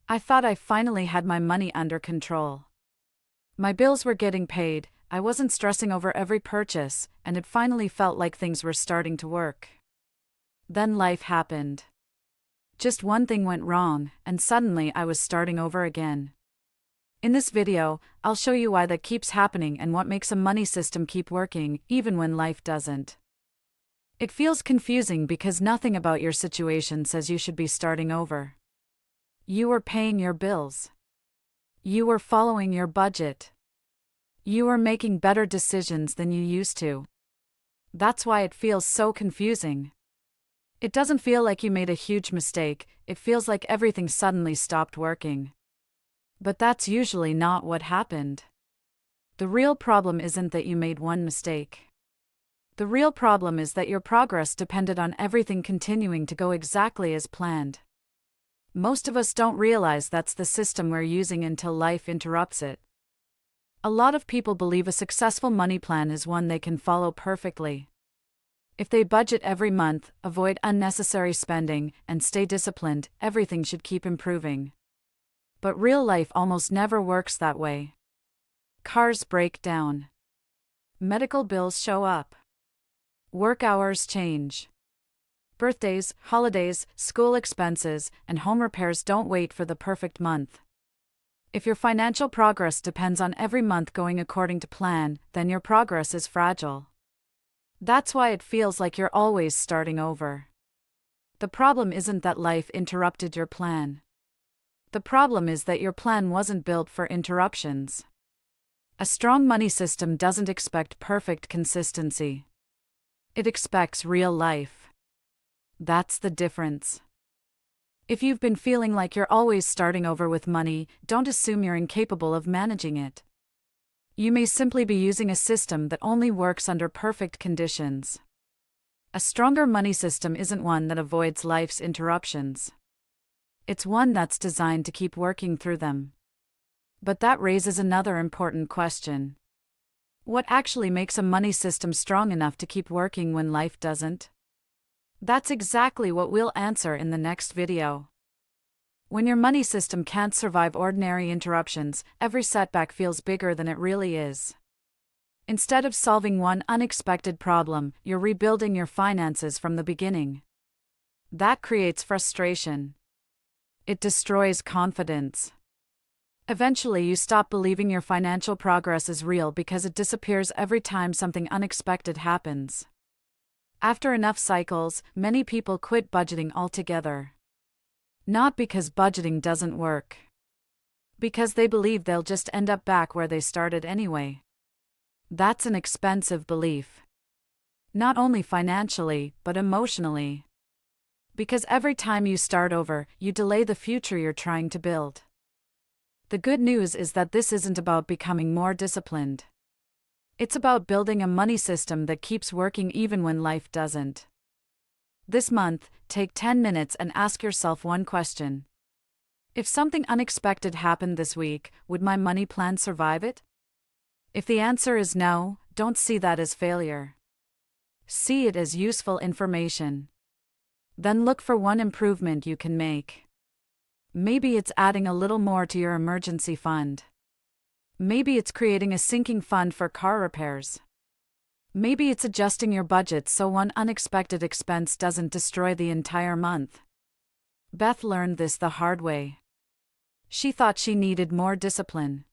I thought I finally had my money under control. My bills were getting paid, I wasn't stressing over every purchase, and it finally felt like things were starting to work. Then life happened. Just one thing went wrong, and suddenly I was starting over again. In this video, I'll show you why that keeps happening and what makes a money system keep working, even when life doesn't. It feels confusing because nothing about your situation says you should be starting over. You were paying your bills. You were following your budget. You were making better decisions than you used to. That's why it feels so confusing. It doesn't feel like you made a huge mistake, it feels like everything suddenly stopped working. But that's usually not what happened. The real problem isn't that you made one mistake. The real problem is that your progress depended on everything continuing to go exactly as planned. Most of us don't realize that's the system we're using until life interrupts it. A lot of people believe a successful money plan is one they can follow perfectly. If they budget every month, avoid unnecessary spending, and stay disciplined, everything should keep improving. But real life almost never works that way. Cars break down. Medical bills show up. Work hours change. Birthdays, holidays, school expenses, and home repairs don't wait for the perfect month. If your financial progress depends on every month going according to plan, then your progress is fragile. That's why it feels like you're always starting over. The problem isn't that life interrupted your plan. The problem is that your plan wasn't built for interruptions. A strong money system doesn't expect perfect consistency. It expects real life. That's the difference. If you've been feeling like you're always starting over with money, don't assume you're incapable of managing it. You may simply be using a system that only works under perfect conditions. A stronger money system isn't one that avoids life's interruptions. It's one that's designed to keep working through them. But that raises another important question. What actually makes a money system strong enough to keep working when life doesn't? That's exactly what we'll answer in the next video. When your money system can't survive ordinary interruptions, every setback feels bigger than it really is. Instead of solving one unexpected problem, you're rebuilding your finances from the beginning. That creates frustration. It destroys confidence. Eventually, you stop believing your financial progress is real because it disappears every time something unexpected happens. After enough cycles, many people quit budgeting altogether. Not because budgeting doesn't work. Because they believe they'll just end up back where they started anyway. That's an expensive belief. Not only financially, but emotionally. Because every time you start over, you delay the future you're trying to build. The good news is that this isn't about becoming more disciplined. It's about building a money system that keeps working even when life doesn't. This month, take 10 minutes and ask yourself one question. If something unexpected happened this week, would my money plan survive it? If the answer is no, don't see that as failure. See it as useful information. Then look for one improvement you can make. Maybe it's adding a little more to your emergency fund. Maybe it's creating a sinking fund for car repairs. Maybe it's adjusting your budget so one unexpected expense doesn't destroy the entire month. Beth learned this the hard way. She thought she needed more discipline.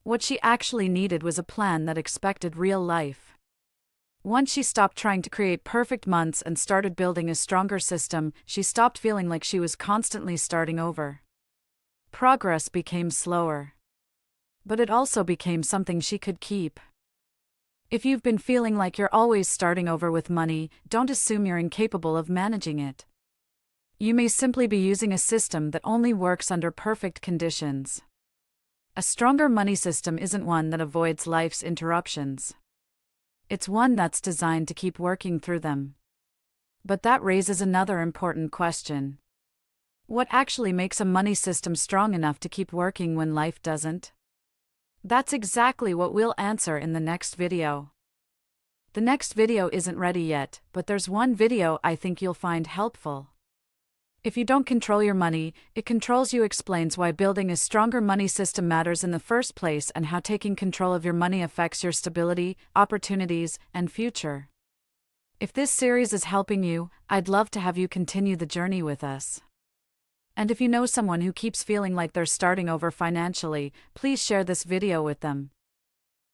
What she actually needed was a plan that expected real life. Once she stopped trying to create perfect months and started building a stronger system, she stopped feeling like she was constantly starting over. Progress became slower. But it also became something she could keep. If you've been feeling like you're always starting over with money, don't assume you're incapable of managing it. You may simply be using a system that only works under perfect conditions. A stronger money system isn't one that avoids life's interruptions. It's one that's designed to keep working through them. But that raises another important question. What actually makes a money system strong enough to keep working when life doesn't? That's exactly what we'll answer in the next video. The next video isn't ready yet, but there's one video I think you'll find helpful. If you don't control your money, it controls you explains why building a stronger money system matters in the first place and how taking control of your money affects your stability, opportunities, and future. If this series is helping you, I'd love to have you continue the journey with us. And if you know someone who keeps feeling like they're starting over financially, please share this video with them.